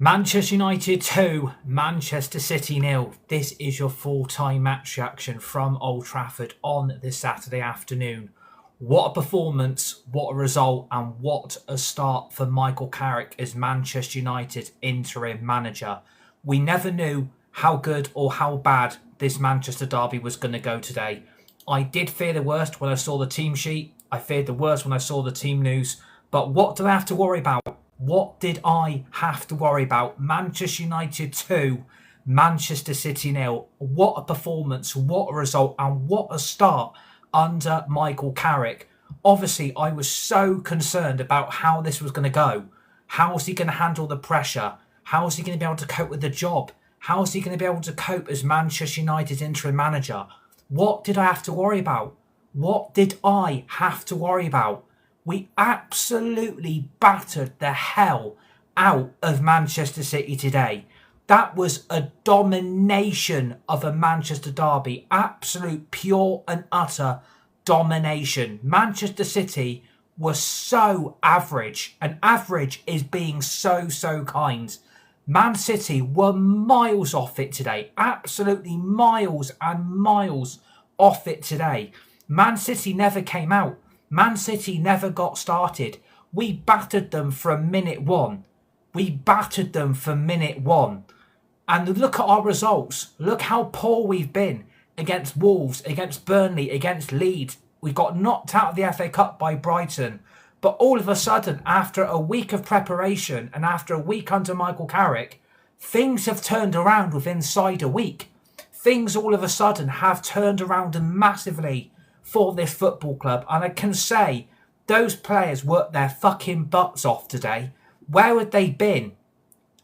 Manchester United 2, Manchester City 0. This is your full-time match reaction from Old Trafford on this Saturday afternoon. What a performance, what a result, and what a start for Michael Carrick as Manchester United's interim manager. We never knew how good or how bad this Manchester derby was going to go today. I did fear the worst when I saw the team sheet. I feared the worst when I saw the team news. But what do I have to worry about? What did I have to worry about? Manchester United 2, Manchester City 0. What a performance, what a result, and what a start under Michael Carrick. Obviously, I was so concerned about how this was going to go. How is he going to handle the pressure? How is he going to be able to cope with the job? How is he going to be able to cope as Manchester United's interim manager? What did I have to worry about? What did I have to worry about? We absolutely battered the hell out of Manchester City today. That was a domination of a Manchester derby. Absolute, pure and utter domination. Manchester City was so average. And average is being so kind. Man City were miles off it today. Absolutely miles and miles off it today. Man City never came out. Man City never got started. We battered them from minute one. We battered them from minute one. And look at our results. Look how poor we've been against Wolves, against Burnley, against Leeds. We got knocked out of the FA Cup by Brighton. But all of a sudden, after a week of preparation and after a week under Michael Carrick, things have turned around within inside a week. Things all of a sudden have turned around massively for this football club, and I can say those players worked their fucking butts off today. Where had they been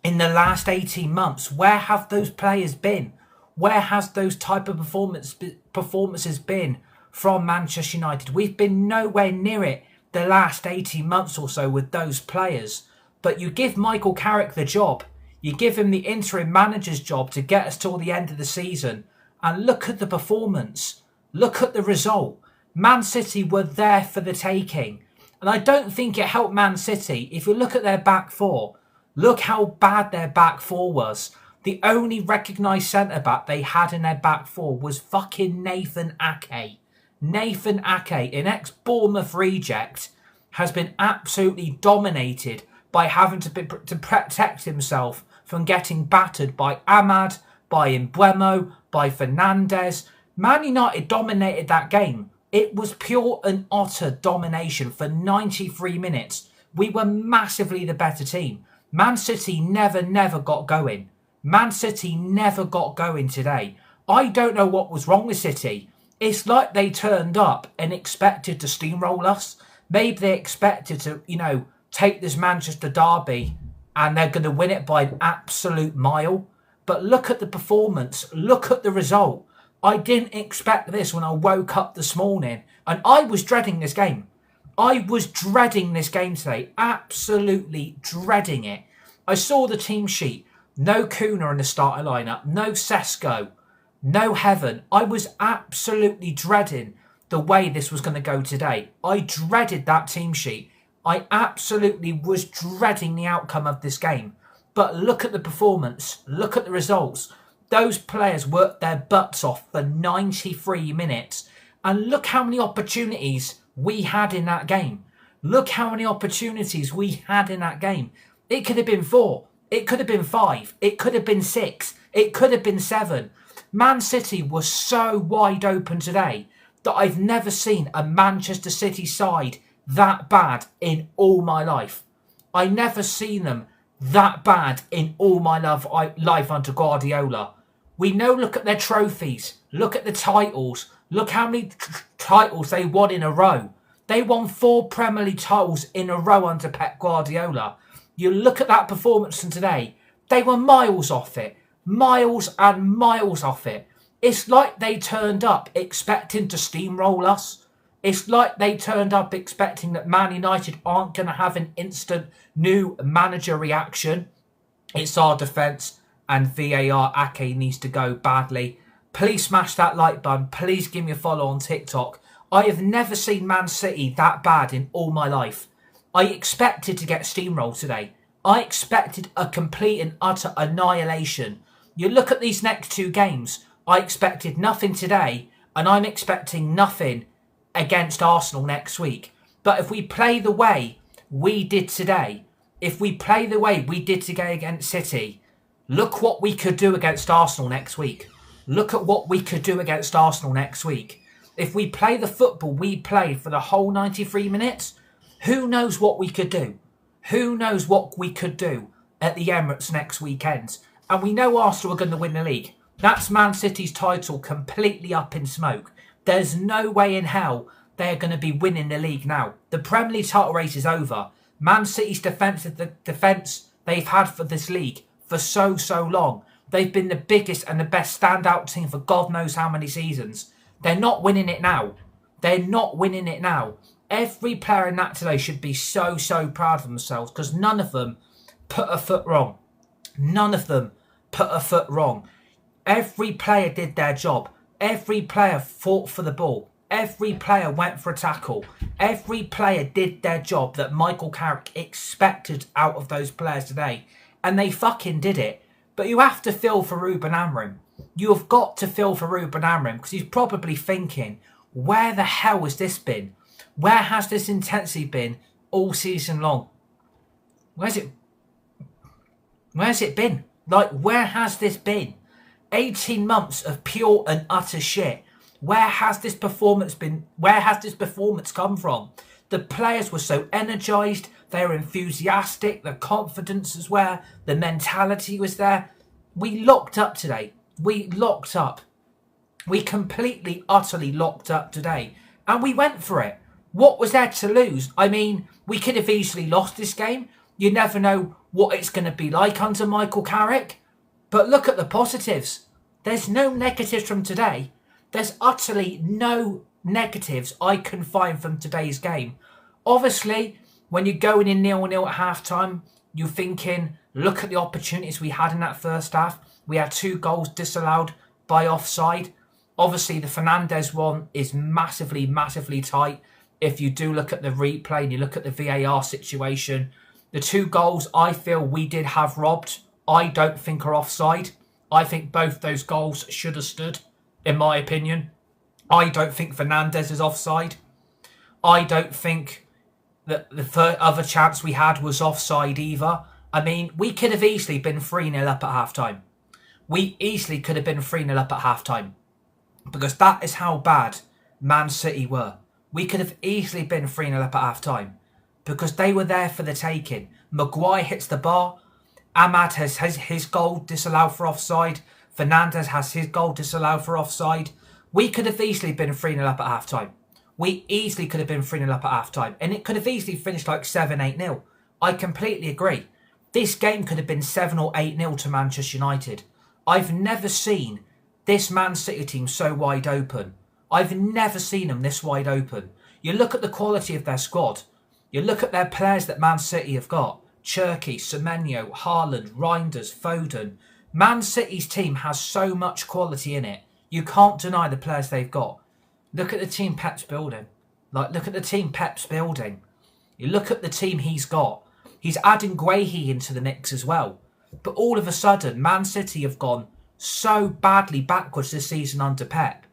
in the last 18 months? Where have those players been? Where has those type of performances been from Manchester United? We've been nowhere near it the last 18 months or so with those players. But you give Michael Carrick the job, you give him the interim manager's job to get us till the end of the season, and look at the performance. Look at the result. Man City were there for the taking. And I don't think it helped Man City. If you look at their back four, look how bad their back four was. The only recognised centre-back they had in their back four was fucking Nathan Ake. Nathan Ake, an ex-Bournemouth reject, has been absolutely dominated by having to protect himself from getting battered by Ahmad, by Mbeumo, by Fernandes. Man United dominated that game. It was pure and utter domination for 93 minutes. We were massively the better team. Man City never got going. Man City never got going today. I don't know what was wrong with City. It's like they turned up and expected to steamroll us. Maybe they expected to, take this Manchester derby and they're going to win it by an absolute mile. But look at the performance. Look at the result. I didn't expect this when I woke up this morning, and I was dreading this game. I was dreading this game today, absolutely dreading it. I saw the team sheet, no Kuna in the starting lineup, no Sesko, no Heaven. I was absolutely dreading the way this was going to go today. I dreaded that team sheet. I absolutely was dreading the outcome of this game. But look at the performance, look at the results. Those players worked their butts off for 93 minutes. And look how many opportunities we had in that game. Look how many opportunities we had in that game. It could have been 4. It could have been 5. It could have been 6. It could have been 7. Man City was so wide open today that I've never seen a Manchester City side that bad in all my life. I never seen them that bad in all my life under Guardiola. We know, look at their trophies. Look at the titles. Look how many titles they won in a row. They won 4 Premier League titles in a row under Pep Guardiola. You look at that performance from today. They were miles off it. Miles and miles off it. It's like they turned up expecting to steamroll us. It's like they turned up expecting that Man United aren't going to have an instant new manager reaction. It's our defence. And VAR, Ake needs to go badly. Please smash that like button. Please give me a follow on TikTok. I have never seen Man City that bad in all my life. I expected to get steamrolled today. I expected a complete and utter annihilation. You look at these next two games, I expected nothing today, and I'm expecting nothing against Arsenal next week. But if we play the way we did today, if we play the way we did today against City, look what we could do against Arsenal next week. Look at what we could do against Arsenal next week. If we play the football we played for the whole 93 minutes, who knows what we could do? Who knows what we could do at the Emirates next weekend? And we know Arsenal are going to win the league. That's Man City's title completely up in smoke. There's no way in hell they're going to be winning the league now. The Premier League title race is over. Man City's defence they've had for this league for so long. They've been the biggest and the best standout team for God knows how many seasons. They're not winning it now. They're not winning it now. Every player in that today should be so proud of themselves because none of them put a foot wrong. None of them put a foot wrong. Every player did their job. Every player fought for the ball. Every player went for a tackle. Every player did their job that Michael Carrick expected out of those players today. And they fucking did it. But you have to feel for Ruben Amorim. You have got to feel for Ruben Amorim because he's probably thinking, where the hell has this been? Where has this intensity been all season long? Where's it been? Like, where has this been? 18 months of pure and utter shit. Where has this performance been? Where has this performance come from? The players were so energised. They were enthusiastic. The confidence was there. The mentality was there. We locked up today. We locked up. We completely, utterly locked up today. And we went for it. What was there to lose? I mean, we could have easily lost this game. You never know what it's going to be like under Michael Carrick. But look at the positives. There's no negatives from today. There's utterly no negatives I can find from today's game. Obviously, when you're going in 0-0 at half-time, you're thinking, look at the opportunities we had in that first half. We had 2 goals disallowed by offside. Obviously, the Fernandes one is massively tight. If you do look at the replay and you look at the VAR situation, the 2 goals I feel we did have robbed, I don't think are offside. I think both those goals should have stood, in my opinion. I don't think Fernandes is offside. I don't think that the other chance we had was offside either. I mean, we could have easily been 3-0 up at half-time. We easily could have been 3-0 up at half-time. Because that is how bad Man City were. We could have easily been 3-0 up at half-time. Because they were there for the taking. Maguire hits the bar. Ahmad has his goal disallowed for offside. Fernandes has his goal disallowed for offside. We could have easily been 3-0 up at half-time. We easily could have been 3-0 up at half-time. And it could have easily finished like 7-8-0. I completely agree. This game could have been 7 or 8-0 to Manchester United. I've never seen this Man City team so wide open. I've never seen them this wide open. You look at the quality of their squad. You look at their players that Man City have got. Cherki, Semenyo, Haaland, Reinders, Foden. Man City's team has so much quality in it. You can't deny the players they've got. Look at the team Pep's building. Look at the team Pep's building. You look at the team he's got. He's adding Guehi into the mix as well. But all of a sudden, Man City have gone so badly backwards this season under Pep.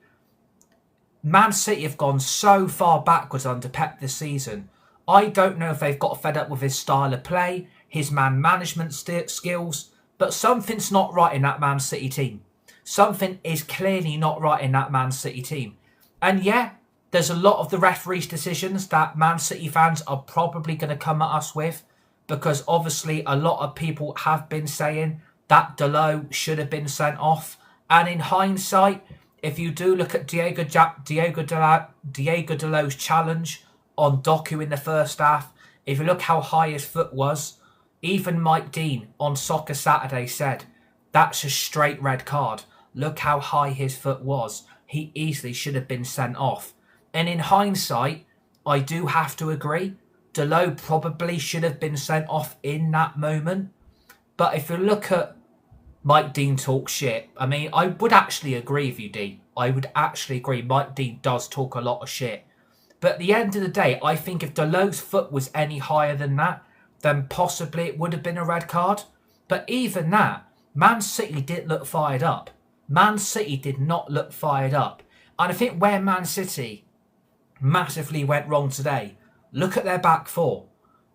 Man City have gone so far backwards under Pep this season. I don't know if they've got fed up with his style of play, his man management skills, but something's not right in that Man City team. Something is clearly not right in that Man City team. And yeah, there's a lot of the referee's decisions that Man City fans are probably going to come at us with, because obviously a lot of people have been saying that Dalot should have been sent off. And in hindsight, if you do look at Diego Dalot's challenge on Doku in the first half, if you look how high his foot was, even Mike Dean on Soccer Saturday said, that's a straight red card. Look how high his foot was. He easily should have been sent off. And in hindsight, I do have to agree. Dalot probably should have been sent off in that moment. But if you look at Mike Dean talk shit, I mean, I would actually agree with you, Dean. I would actually agree. Mike Dean does talk a lot of shit. But at the end of the day, I think if Dalot's foot was any higher than that, then possibly it would have been a red card. But even that, Man City didn't look fired up. Man City did not look fired up. And I think where Man City massively went wrong today, look at their back four.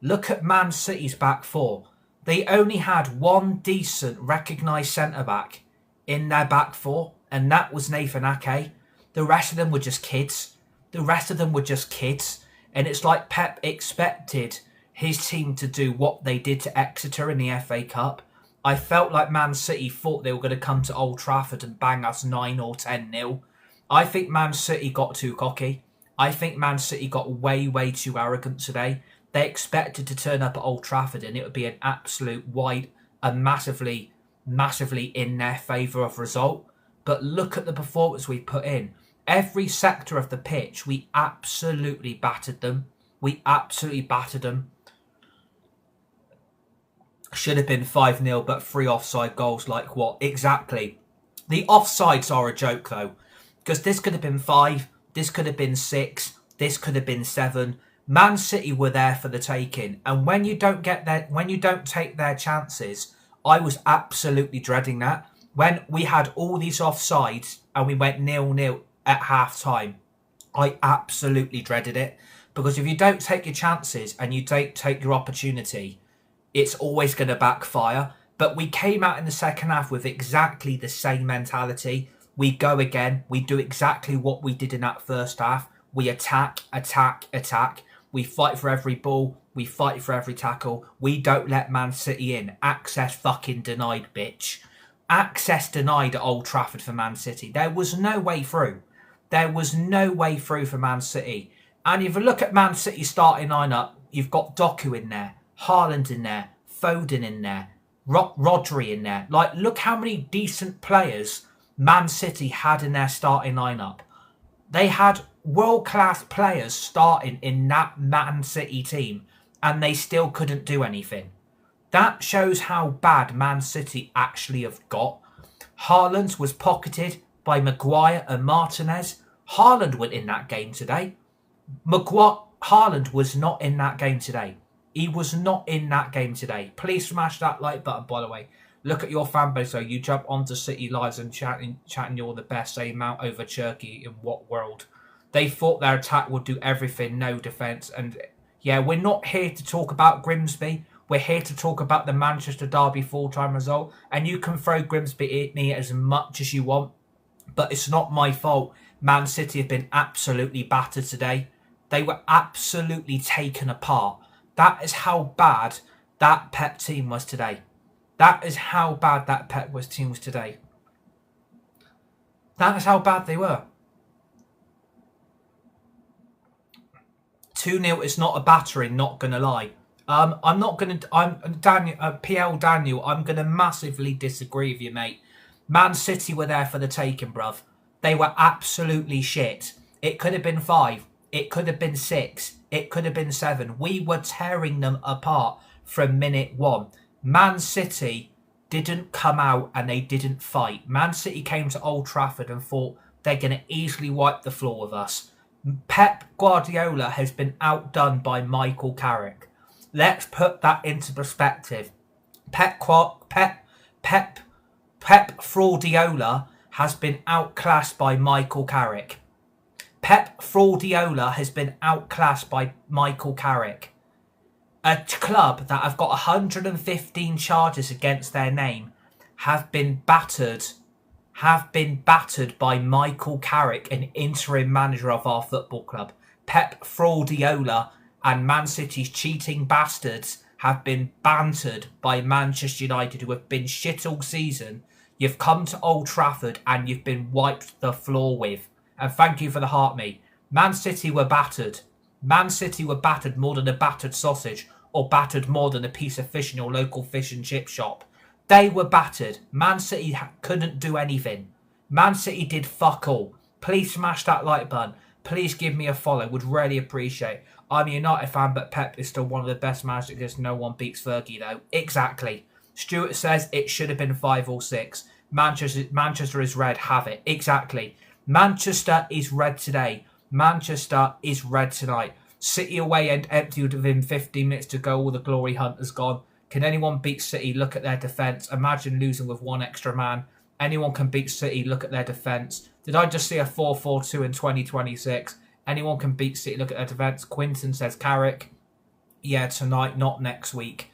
Look at Man City's back four. They only had one decent recognised centre-back in their back four, and that was Nathan Ake. The rest of them were just kids. And it's like Pep expected his team to do what they did to Exeter in the FA Cup. I felt like Man City thought they were going to come to Old Trafford and bang us 9 or 10-0. I think Man City got too cocky. I think Man City got way, way too arrogant today. They expected to turn up at Old Trafford and it would be an absolute massively, massively in their favour of result. But look at the performance we put in. Every sector of the pitch, we absolutely battered them. Should have been 5-0, but 3 offside goals, like what? Exactly. The offsides are a joke, though, because this could have been 5, this could have been 6, this could have been 7. Man City were there for the taking, and when you don't take their chances, I was absolutely dreading that. When we had all these offsides and we went 0-0 at half time, I absolutely dreaded it, because if you don't take your chances and you don't take your opportunity, it's always going to backfire. But we came out in the second half with exactly the same mentality. We go again. We do exactly what we did in that first half. We attack. We fight for every ball. We fight for every tackle. We don't let Man City in. Access fucking denied, bitch. Access denied at Old Trafford for Man City. There was no way through. For Man City. And if you look at Man City's starting lineup, you've got Doku in there, Haaland in there, Foden in there, Rodri in there. Like, look how many decent players Man City had in their starting lineup. They had world-class players starting in that Man City team, and they still couldn't do anything. That shows how bad Man City actually have got. Haaland was pocketed by Maguire and Martinez. Haaland went in that game today. Haaland was not in that game today. He was not in that game today. Please smash that like button, by the way. Look at your fan base, though. You jump onto City Lives and chatting you're the best. They mount over Turkey in what world? They thought their attack would do everything, no defence. And yeah, we're not here to talk about Grimsby. We're here to talk about the Manchester Derby full-time result. And you can throw Grimsby at me as much as you want, but it's not my fault. Man City have been absolutely battered today. They were absolutely taken apart. That is how bad that Pep team was today. That is how bad that Pep team was today. That is how bad they were. 2-0 is not a battering, not going to lie. I'm Daniel, I'm going to massively disagree with you, mate. Man City were there for the taking, bruv. They were absolutely shit. It could have been 5. It could have been 6. It could have been 7. We were tearing them apart from minute 1. Man City didn't come out and they didn't fight. Man City came to Old Trafford and thought they're going to easily wipe the floor with us. Pep Guardiola has been outdone by Michael Carrick. Let's put that into perspective. Pep Fraudiola has been outclassed by Michael Carrick. Pep Fraudiola has been outclassed by Michael Carrick. A club that have got 115 charges against their name have been battered by Michael Carrick, an interim manager of our football club. Pep Fraudiola and Man City's cheating bastards have been bantered by Manchester United, who have been shit all season. You've come to Old Trafford and you've been wiped the floor with. And thank you for the heart, mate. Man City were battered. Man City were battered more than a battered sausage, or battered more than a piece of fish in your local fish and chip shop. They were battered. Man City couldn't do anything. Man City did fuck all. Please smash that like button. Please give me a follow. Would really appreciate. I'm a United fan, but Pep is still one of the best managers because no one beats Fergie, though. Exactly. Stuart says it should have been 5 or 6. Manchester is red. Have it. Exactly. Manchester is red today. Manchester is red tonight. City away and emptied within 15 minutes to go. All the glory hunt has gone. Can anyone beat City? Look at their defence. Imagine losing with one extra man. Anyone can beat City. Look at their defence. Did I just see a 4-4-2 in 2026? Anyone can beat City. Look at their defence. Quinton says Carrick. Yeah, tonight, not next week.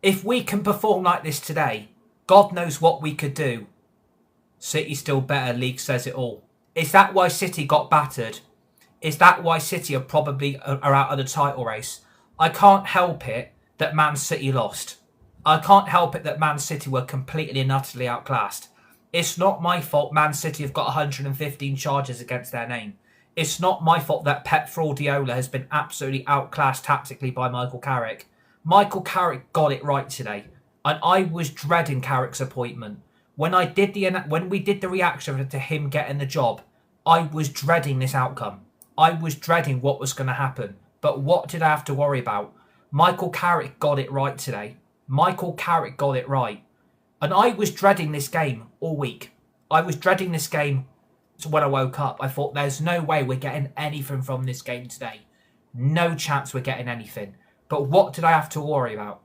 If we can perform like this today, God knows what we could do. City's still better. League says it all. Is that why City got battered? Is that why City are probably out of the title race? I can't help it that Man City lost. I can't help it that Man City were completely and utterly outclassed. It's not my fault Man City have got 115 charges against their name. It's not my fault that Pep Guardiola has been absolutely outclassed tactically by Michael Carrick. Michael Carrick got it right today. And I was dreading Carrick's appointment. When we did the reaction to him getting the job, I was dreading this outcome. I was dreading what was going to happen. But what did I have to worry about? Michael Carrick got it right today. Michael Carrick got it right. And I was dreading this game all week. I was dreading this game when I woke up. I thought there's no way we're getting anything from this game today. No chance we're getting anything. But what did I have to worry about?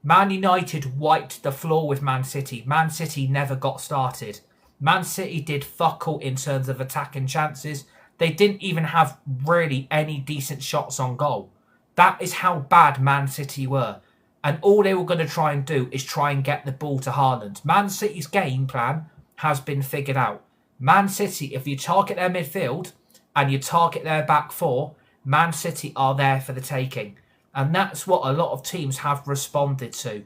Man United wiped the floor with Man City. Man City never got started. Man City did fuck all in terms of attacking chances. They didn't even have really any decent shots on goal. That is how bad Man City were. And all they were going to try and do is try and get the ball to Haaland. Man City's game plan has been figured out. Man City, if you target their midfield and you target their back four, Man City are there for the taking. And that's what a lot of teams have responded to.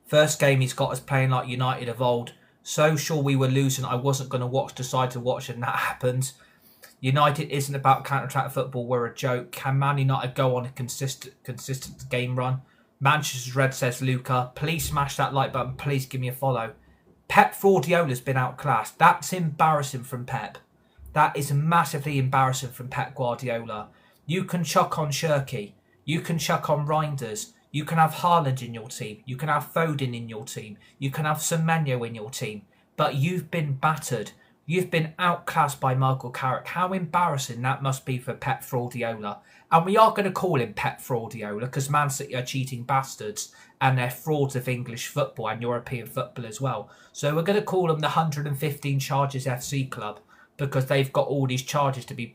First game he's got us playing like United of old. So sure we were losing, I wasn't going to decide to watch, and that happened. United isn't about counter-attack football, we're a joke. Can Man United go on a consistent game run? Manchester Red says Luca, please smash that like button, please give me a follow. Pep Guardiola's been outclassed. That's embarrassing from Pep. That is massively embarrassing from Pep Guardiola. You can chuck on Shirky. You can chuck on Reinders. You can have Haaland in your team. You can have Foden in your team. You can have Semenyo in your team. But you've been battered. You've been outclassed by Michael Carrick. How embarrassing that must be for Pep Guardiola. And we are going to call him Pep Guardiola because Man City are cheating bastards and they're frauds of English football and European football as well. So we're going to call them the 115 Charges FC Club because they've got all these charges to be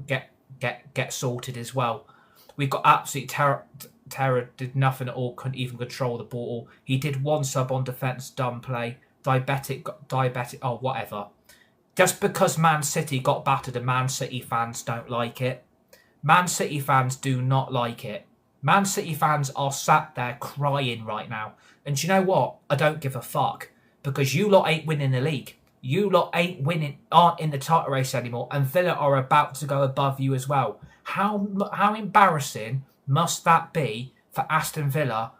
get sorted as well. We've got absolute terror, did nothing at all, couldn't even control the ball. He did one sub on defence, dumb play. Diabetic, oh, whatever. Just because Man City got battered and Man City fans don't like it. Man City fans do not like it. Man City fans are sat there crying right now. And do you know what? I don't give a fuck. Because you lot ain't winning the league. You lot aren't in the title race anymore. And Villa are about to go above you as well. How embarrassing must that be for Aston Villa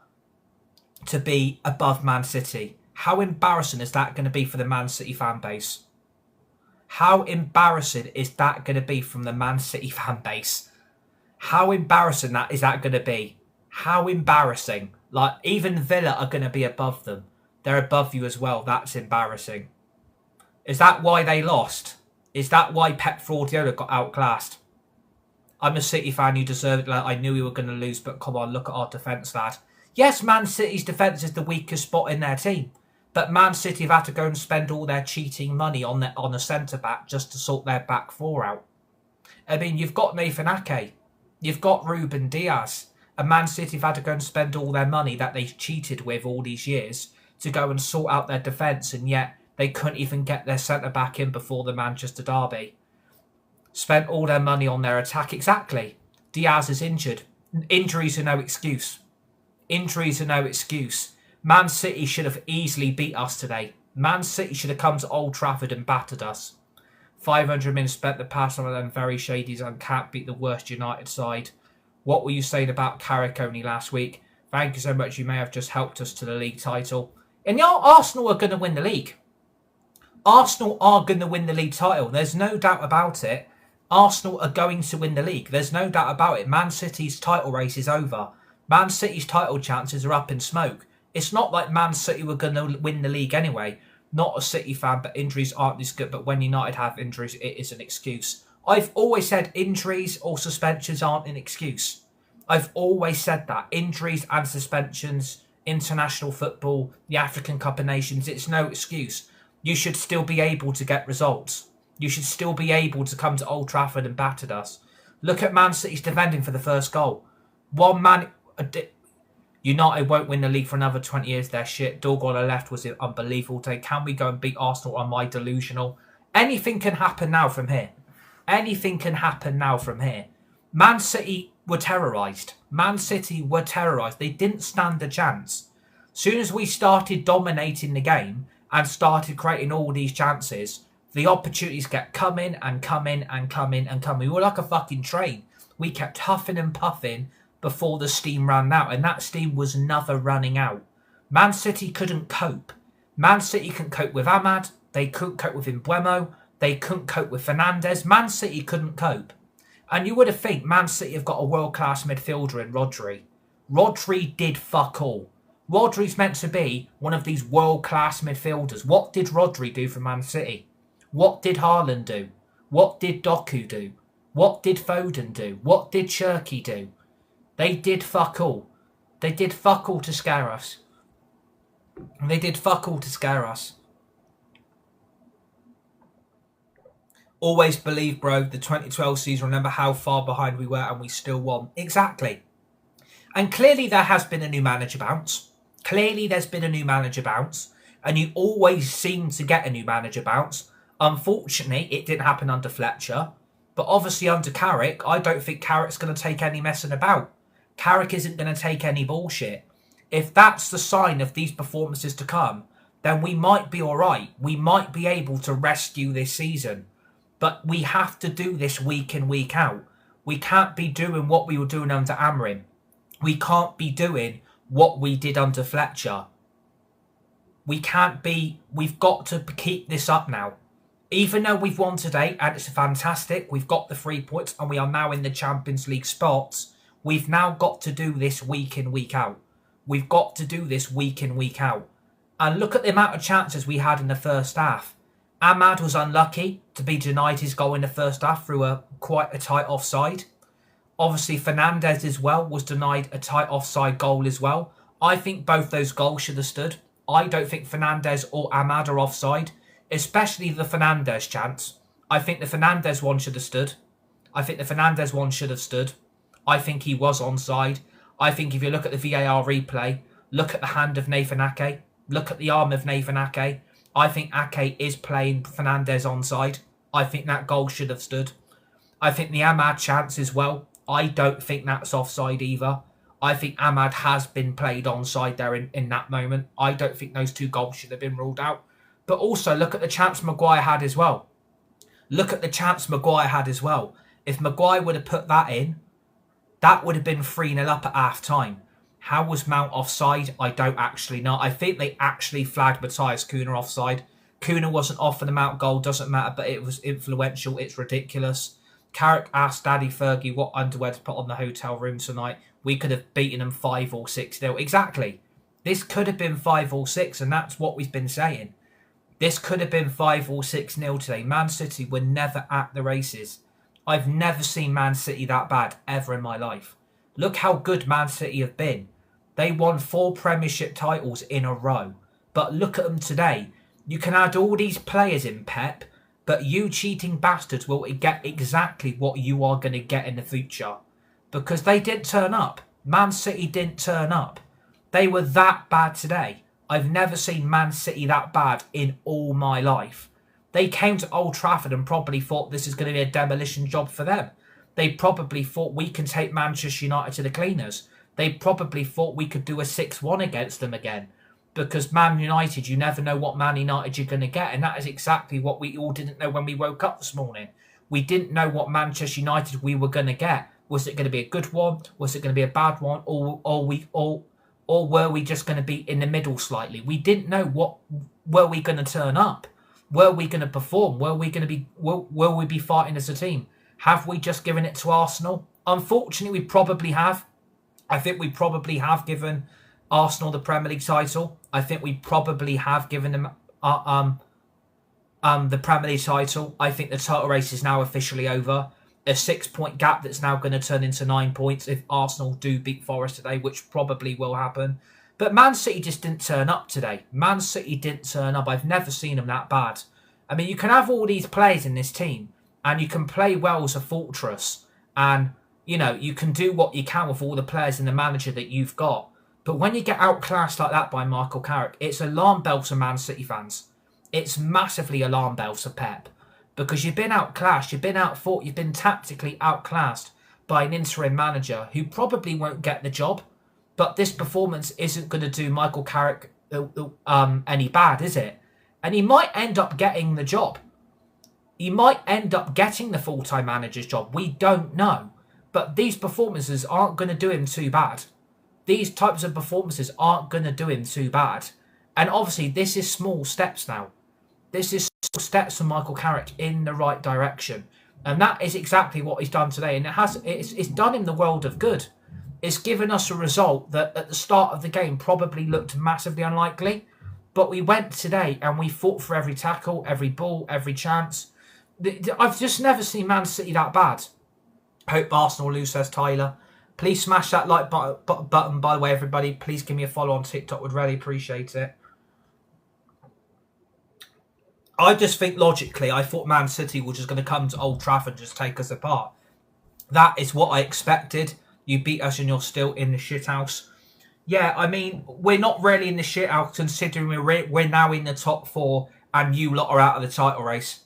to be above Man City? How embarrassing is that going to be for the Man City fan base? How embarrassing is that going to be from the Man City fan base? How embarrassing is that going to be? How embarrassing. Like, even Villa are going to be above them. They're above you as well. That's embarrassing. Is that why they lost? Is that why Pep Guardiola got outclassed? I'm a City fan, you deserve it. Like, I knew we were going to lose, but come on, look at our defence, lad. Yes, Man City's defence is the weakest spot in their team. But Man City have had to go and spend all their cheating money on a centre-back just to sort their back four out. I mean, you've got Nathan Ake. You've got Ruben Diaz. And Man City have had to go and spend all their money that they've cheated with all these years to go and sort out their defence, and yet they couldn't even get their centre-back in before the Manchester derby. Spent all their money on their attack. Exactly. Diaz is injured. Injuries are no excuse. Injuries are no excuse. Man City should have easily beat us today. Man City should have come to Old Trafford and battered us. 500 minutes spent the past on them very shadies and can't beat the worst United side. What were you saying about Carrick only last week? Thank you so much. You may have just helped us to the league title. And Arsenal are going to win the league. Arsenal are going to win the league title. There's no doubt about it. Arsenal are going to win the league. There's no doubt about it. Man City's title race is over. Man City's title chances are up in smoke. It's not like Man City were going to win the league anyway. Not a City fan, but injuries aren't this good. But when United have injuries, it is an excuse. I've always said injuries or suspensions aren't an excuse. I've always said that. Injuries and suspensions, international football, the African Cup of Nations, it's no excuse. You should still be able to get results. You should still be able to come to Old Trafford and batter us. Look at Man City's defending for the first goal. One man... United won't win the league for another 20 years. They're shit. Dog on the left was unbelievable today. Can we go and beat Arsenal? Am I delusional? Anything can happen now from here. Anything can happen now from here. Man City were terrorised. Man City were terrorised. They didn't stand a chance. Soon as we started dominating the game and started creating all these chances, the opportunities kept coming and coming and coming and coming. We were like a fucking train. We kept huffing and puffing before the steam ran out, and that steam was never running out. Man City couldn't cope. Man City couldn't cope with Ahmad. They couldn't cope with Mbeumo. They couldn't cope with Fernandes. Man City couldn't cope. And you would have think Man City have got a world-class midfielder in Rodri. Rodri did fuck all. Rodri's meant to be one of these world-class midfielders. What did Rodri do for Man City? What did Haaland do? What did Doku do? What did Foden do? What did Cherki do? They did fuck all. They did fuck all to scare us. They did fuck all to scare us. Always believe, bro, the 2012 season, remember how far behind we were and we still won. Exactly. And clearly there has been a new manager bounce. Clearly there's been a new manager bounce. And you always seem to get a new manager bounce. Unfortunately, it didn't happen under Fletcher. But obviously under Carrick, I don't think Carrick's going to take any messing about. Carrick isn't going to take any bullshit. If that's the sign of these performances to come, then we might be alright. We might be able to rescue this season. But we have to do this week in, week out. We can't be doing what we were doing under Amorim. We can't be doing what we did under Fletcher. We can't be... We've got to keep this up now. Even though we've won today, and it's fantastic, we've got the 3 points, and we are now in the Champions League spots, we've now got to do this week in, week out. We've got to do this week in, week out. And look at the amount of chances we had in the first half. Ahmad was unlucky to be denied his goal in the first half through quite a tight offside. Obviously, Fernandes as well was denied a tight offside goal as well. I think both those goals should have stood. I don't think Fernandes or Ahmad are offside, especially the Fernandes chance. I think the Fernandes one should have stood. I think the Fernandes one should have stood. I think he was onside. I think if you look at the VAR replay, look at the hand of Nathan Ake, look at the arm of Nathan Ake, I think Ake is playing Fernandes onside. I think that goal should have stood. I think the Ahmad chance as well, I don't think that's offside either. I think Ahmad has been played onside there in that moment. I don't think those two goals should have been ruled out. But also look at the chance Maguire had as well. Look at the chance Maguire had as well. If Maguire would have put that in, that would have been 3-0 up at half time. How was Mount offside? I don't actually know. I think they actually flagged Matthias Cunha offside. Cunha wasn't off for the Mount goal, doesn't matter, but it was influential. It's ridiculous. Carrick asked Daddy Fergie what underwear to put on the hotel room tonight. We could have beaten them 5 or 6-0. Exactly. This could have been 5 or 6, and that's what we've been saying. This could have been 5 or 6-0 today. Man City were never at the races. I've never seen Man City that bad ever in my life. Look how good Man City have been. They won 4 Premiership titles in a row. But look at them today. You can add all these players in, Pep, but you cheating bastards will get exactly what you are going to get in the future. Because they didn't turn up. Man City didn't turn up. They were that bad today. I've never seen Man City that bad in all my life. They came to Old Trafford and probably thought this is going to be a demolition job for them. They probably thought we can take Manchester United to the cleaners. They probably thought we could do a 6-1 against them again. Because Man United, you never know what Man United you're going to get. And that is exactly what we all didn't know when we woke up this morning. We didn't know what Manchester United we were going to get. Was it going to be a good one? Was it going to be a bad one? Or were we just going to be in the middle slightly? We didn't know what were we going to turn up. Were we going to perform? Were we be fighting as a team? Have we just given it to Arsenal? Unfortunately, we probably have. I think we probably have given Arsenal the Premier League title. I think we probably have given them the Premier League title. I think the title race is now officially over. A 6-point gap that's now going to turn into 9 points if Arsenal do beat Forest today, which probably will happen. But Man City just didn't turn up today. Man City didn't turn up. I've never seen them that bad. I mean, you can have all these players in this team, and you can play well as a fortress, and, you know, you can do what you can with all the players and the manager that you've got. But when you get outclassed like that by Michael Carrick, it's alarm bells for Man City fans. It's massively alarm bells for Pep. Because you've been outclassed, you've been outfought, you've been tactically outclassed by an interim manager who probably won't get the job. But this performance isn't going to do Michael Carrick any bad, is it? And he might end up getting the job. He might end up getting the full-time manager's job. We don't know. But these performances aren't going to do him too bad. These types of performances aren't going to do him too bad. And obviously, this is small steps now. This is steps for Michael Carrick in the right direction. And that is exactly what he's done today. And it's done him the world of good. It's given us a result that at the start of the game probably looked massively unlikely. But we went today and we fought for every tackle, every ball, every chance. I've just never seen Man City that bad. Hope Arsenal lose, says Tyler. Please smash that like button, by the way, everybody. Please give me a follow on TikTok. Would really appreciate it. I just think logically, I thought Man City were just going to come to Old Trafford and just take us apart. That is what I expected. You beat us and you're still in the shithouse. Yeah, I mean, we're not really in the shithouse considering we're now in the top 4 and you lot are out of the title race.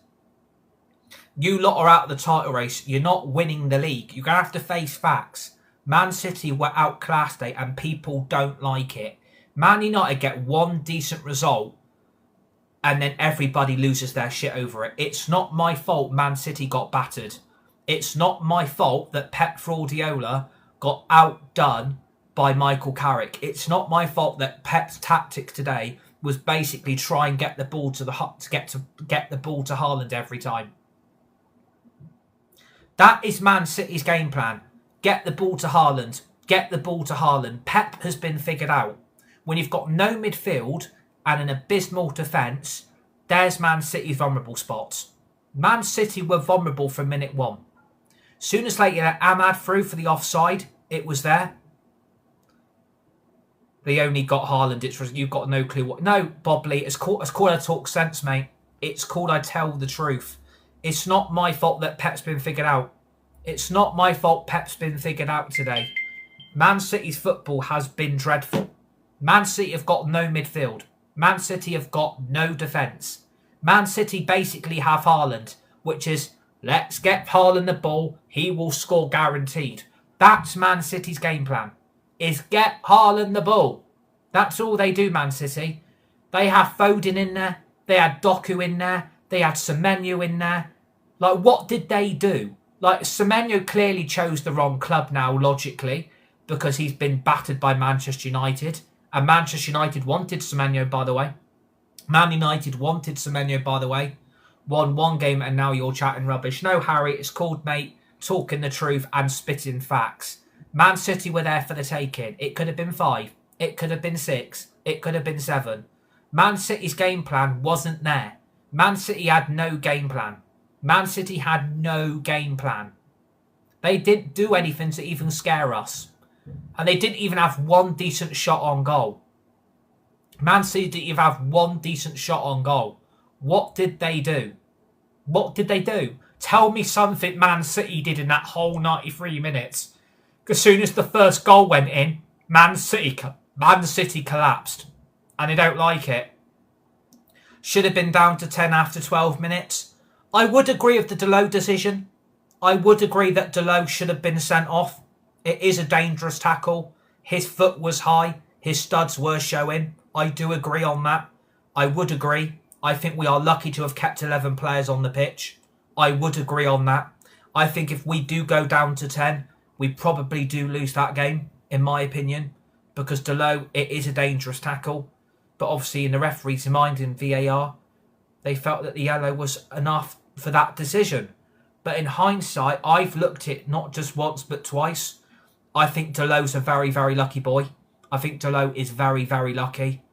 You lot are out of the title race. You're not winning the league. You're going to have to face facts. Man City were outclassed today and people don't like it. Man United get one decent result and then everybody loses their shit over it. It's not my fault Man City got battered. It's not my fault that Pep Guardiola got outdone by Michael Carrick. It's not my fault that Pep's tactic today was basically try and get the ball to get the ball to Haaland every time. That is Man City's game plan. Get the ball to Haaland. Get the ball to Haaland. Pep has been figured out. When you've got no midfield and an abysmal defence, there's Man City's vulnerable spots. Man City were vulnerable from minute 1. Soon as they get Ahmad through for the offside, it was there. They only got Haaland. You've got no clue what. No, Bob Lee, it's called I talk sense, mate. It's called I tell the truth. It's not my fault that Pep's been figured out. It's not my fault Pep's been figured out today. Man City's football has been dreadful. Man City have got no midfield. Man City have got no defence. Man City basically have Haaland, which is, let's get Haaland the ball, he will score guaranteed. That's Man City's game plan, is get Haaland the ball. That's all they do, Man City. They have Foden in there, they had Doku in there, they had Semenyo in there. Like, what did they do? Like, Semenyo clearly chose the wrong club now, logically, because he's been battered by Manchester United. And Manchester United wanted Semenyo, by the way. Man United wanted Semenyo, by the way. Won one game and now you're chatting rubbish. No, Harry, it's called, mate, talking the truth and spitting facts. Man City were there for the taking. It could have been 5. It could have been 6. It could have been 7. Man City's game plan wasn't there. Man City had no game plan. Man City had no game plan. They didn't do anything to even scare us. And they didn't even have one decent shot on goal. Man City didn't even have one decent shot on goal. What did they do? What did they do? Tell me something Man City did in that whole 93 minutes. As soon as the first goal went in, Man City collapsed. And they don't like it. Should have been down to 10 after 12 minutes. I would agree with the Delot decision. I would agree that Delot should have been sent off. It is a dangerous tackle. His foot was high. His studs were showing. I do agree on that. I would agree. I think we are lucky to have kept 11 players on the pitch. I would agree on that. I think if we do go down to 10, we probably do lose that game, in my opinion. Because Delot, it is a dangerous tackle. But obviously in the referee's mind in VAR, they felt that the yellow was enough for that decision. But in hindsight, I've looked at it not just once but twice. I think Delot's a very, very lucky boy. I think Delot is very, very lucky.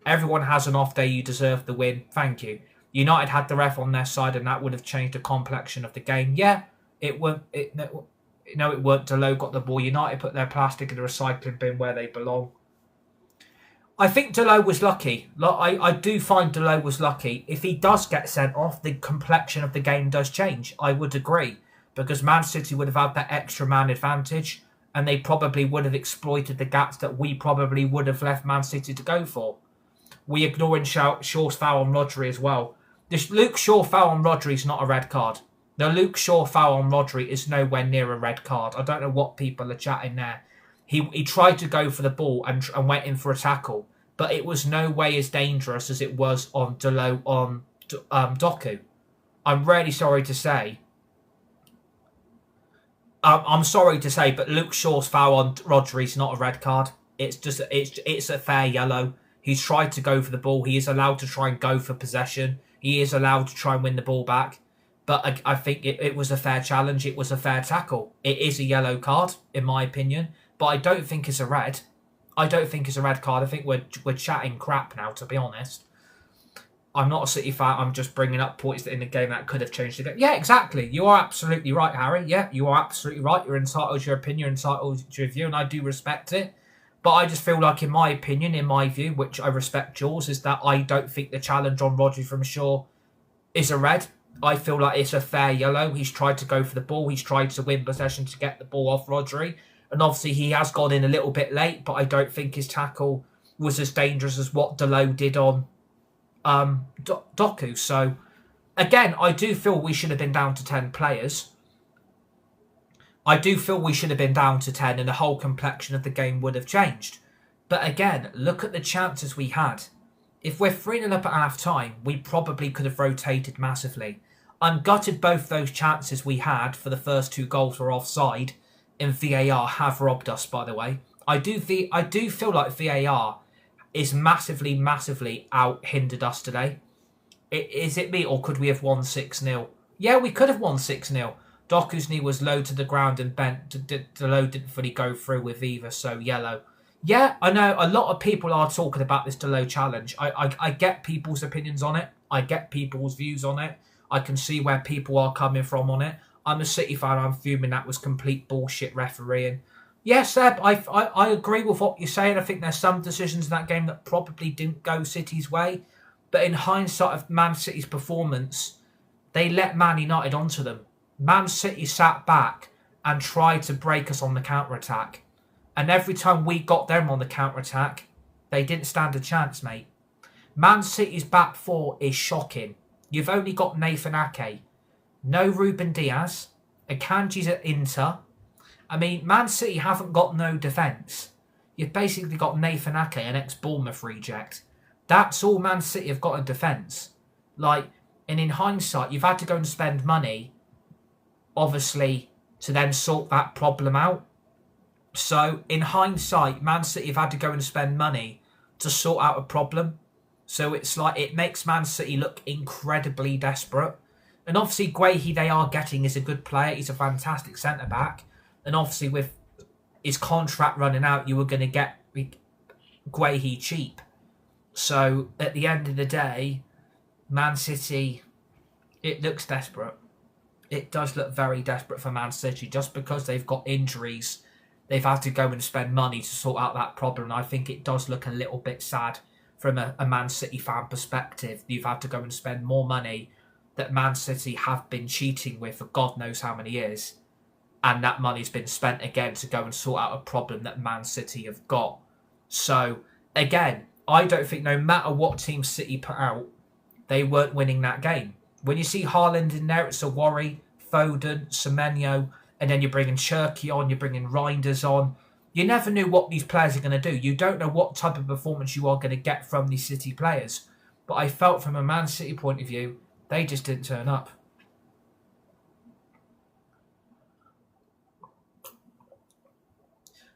Everyone has an off day. You deserve the win. Thank you. United had the ref on their side, and that would have changed the complexion of the game. Yeah, it weren't. It weren't. Delot got the ball. United put their plastic in the recycling bin where they belong. I think Delot was lucky. I do find Delot was lucky. If he does get sent off, the complexion of the game does change. I would agree. Because Man City would have had that extra man advantage, and they probably would have exploited the gaps that we probably would have left Man City to go for. We ignoring Shaw's foul on Rodri as well. This Luke Shaw foul on Rodri is not a red card. The Luke Shaw foul on Rodri is nowhere near a red card. I don't know what people are chatting there. He tried to go for the ball and went in for a tackle, but it was no way as dangerous as it was on Delot on Doku. I'm really sorry to say. I'm sorry to say, but Luke Shaw's foul on Rodri is not a red card. It's a fair yellow. He's tried to go for the ball. He is allowed to try and go for possession. He is allowed to try and win the ball back. But I think it was a fair challenge. It was a fair tackle. It is a yellow card, in my opinion. But I don't think it's a red. I don't think it's a red card. I think we're chatting crap now, to be honest. I'm not a City fan. I'm just bringing up points in the game that could have changed the game. Yeah, exactly. You are absolutely right, Harry. Yeah, you are absolutely right. You're entitled to your opinion. You're entitled to your view, and I do respect it. But I just feel like, in my opinion, in my view, which I respect yours, is that I don't think the challenge on Rodri from Shaw is a red. I feel like it's a fair yellow. He's tried to go for the ball. He's tried to win possession to get the ball off Rodri. And obviously he has gone in a little bit late, but I don't think his tackle was as dangerous as what Delot did on Doku. So, again, I do feel we should have been down to 10 players. I do feel we should have been down to 10 and the whole complexion of the game would have changed. But again, look at the chances we had. If we're 3-0 up at half-time, we probably could have rotated massively. I'm gutted both those chances we had for the first 2 goals were offside, and VAR have robbed us, by the way. I do feel like VAR is massively out-hindered us today. Is it me, or could we have won 6-0? Yeah, we could have won 6-0. Doku's knee was low to the ground and bent. Delot didn't fully go through with either, so yellow. Yeah, I know a lot of people are talking about this Delot challenge. I get people's opinions on it. I get people's views on it. I can see where people are coming from on it. I'm a City fan. I'm fuming that was complete bullshit refereeing. Yes, Seb, I agree with what you're saying. I think there's some decisions in that game that probably didn't go City's way. But in hindsight of Man City's performance, they let Man United onto them. Man City sat back and tried to break us on the counter-attack. And every time we got them on the counter-attack, they didn't stand a chance, mate. Man City's back four is shocking. You've only got Nathan Ake. No Ruben Diaz. Akanji's at Inter. I mean, Man City haven't got no defence. You've basically got Nathan Ake, an ex-Bournemouth reject. That's all Man City have got in defence. And in hindsight, you've had to go and spend money, obviously, to then sort that problem out. So, in hindsight, Man City have had to go and spend money to sort out a problem. So it's like, it makes Man City look incredibly desperate. And obviously, Guehi they are getting is a good player. He's a fantastic centre-back. And obviously, with his contract running out, you were going to get Guehi cheap. So, at the end of the day, Man City, it looks desperate. It does look very desperate for Man City. Just because they've got injuries, they've had to go and spend money to sort out that problem. I think it does look a little bit sad from a Man City fan perspective. You've had to go and spend more money that Man City have been cheating with for God knows how many years. And that money's been spent again to go and sort out a problem that Man City have got. So, again, I don't think no matter what team City put out, they weren't winning that game. When you see Haaland in there, it's a worry. Foden, Semenyo, and then you're bringing Cherki on, you're bringing Reinders on. You never knew what these players are going to do. You don't know what type of performance you are going to get from these City players. But I felt from a Man City point of view, they just didn't turn up.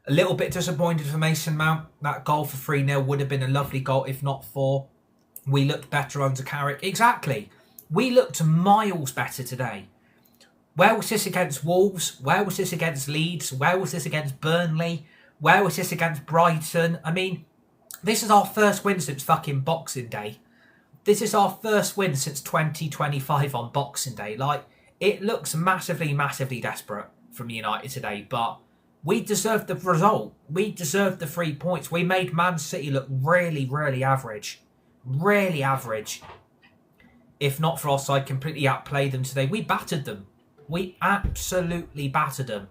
A little bit disappointed for Mason Mount. That goal for 3-0 would have been a lovely goal if not for. We looked better under Carrick. Exactly. We looked miles better today. Where was this against Wolves? Where was this against Leeds? Where was this against Burnley? Where was this against Brighton? I mean, this is our first win since fucking Boxing Day. This is our first win since 2025 on Boxing Day. Like, it looks massively, massively desperate from United today, but we deserved the result. We deserved the 3 points. We made Man City look really, really average. Really average. If not for offside, completely outplayed them today. We battered them. We absolutely battered them.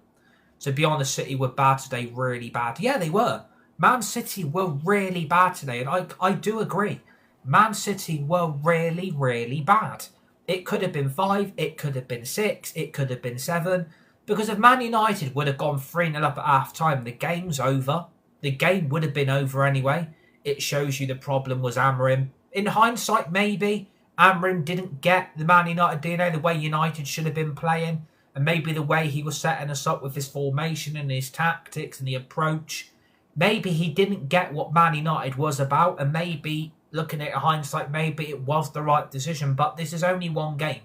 To be honest, City were bad today, really bad. Yeah, they were. Man City were really bad today, and I do agree. Man City were really, really bad. It could have been 5, it could have been 6, it could have been 7. Because if Man United would have gone 3-0 up at half-time, the game's over. The game would have been over anyway. It shows you the problem was Amorim. In hindsight, maybe Amorim didn't get the Man United DNA the way United should have been playing, and maybe the way he was setting us up with his formation and his tactics and the approach. Maybe he didn't get what Man United was about, and maybe, looking at hindsight, maybe it was the right decision, but this is only one game.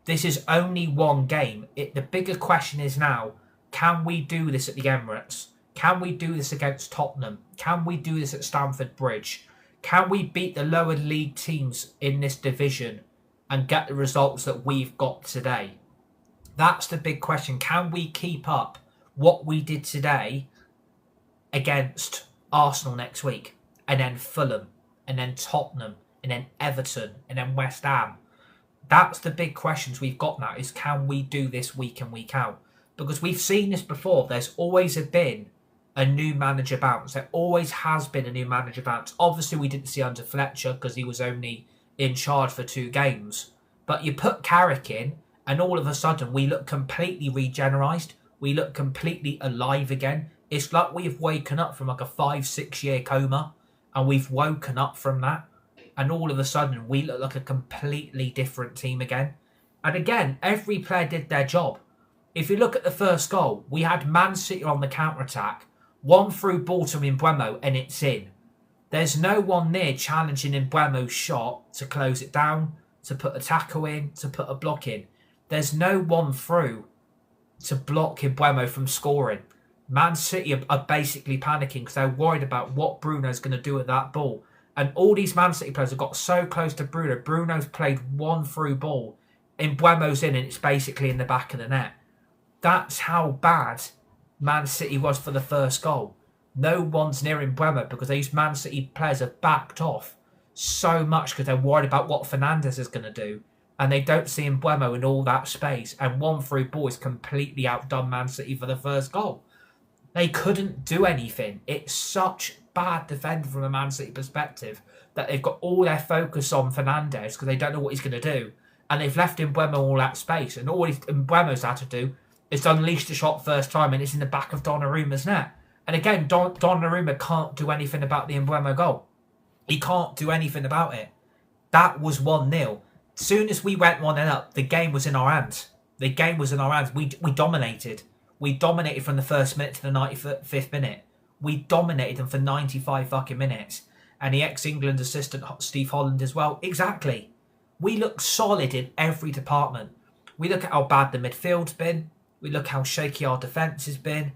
This is only one game. The bigger question is now, can we do this at the Emirates? Can we do this against Tottenham? Can we do this at Stamford Bridge? Can we beat the lower league teams in this division and get the results that we've got today? That's the big question. Can we keep up what we did today against Arsenal next week? And then Fulham, and then Tottenham, and then Everton, and then West Ham? That's the big questions we've got now, is can we do this week in, week out? Because we've seen this before. There's always been a new manager bounce. There always has been a new manager bounce. Obviously, we didn't see under Fletcher because he was only in charge for 2 games. But you put Carrick in, and all of a sudden, we look completely regenerised. We look completely alive again. It's like we've woken up from like a 5-6 year coma, and we've woken up from that. And all of a sudden, we look like a completely different team again. And again, every player did their job. If you look at the first goal, we had Man City on the counter-attack. One through ball to Mbeumo, and it's in. There's no one near challenging Mbeumo's shot to close it down, to put a tackle in, to put a block in. There's no one through to block Mbeumo from scoring. Man City are basically panicking because they're worried about what Bruno's going to do with that ball. And all these Man City players have got so close to Bruno. Bruno's played one through ball. Mbeumo's in, and it's basically in the back of the net. That's how bad Man City was for the first goal. No one's near Mbeumo because these Man City players have backed off so much because they're worried about what Fernandes is going to do. And they don't see Mbeumo in all that space. And one through ball is completely outdone Man City for the first goal. They couldn't do anything. It's such bad defending from a Man City perspective that they've got all their focus on Fernandes because they don't know what he's going to do. And they've left Mbeumo all that space. And all Mbeumo's had to do is unleash the shot first time, and it's in the back of Donnarumma's net. And again, Donnarumma can't do anything about the Mbeumo goal. He can't do anything about it. That was 1-0. As soon as we went 1-0 up, the game was in our hands. The game was in our hands. We dominated. We dominated from the first minute to the 95th minute. We dominated them for 95 fucking minutes. And the ex-England assistant, Steve Holland, as well. Exactly. We look solid in every department. We look at how bad the midfield's been. We look how shaky our defence has been.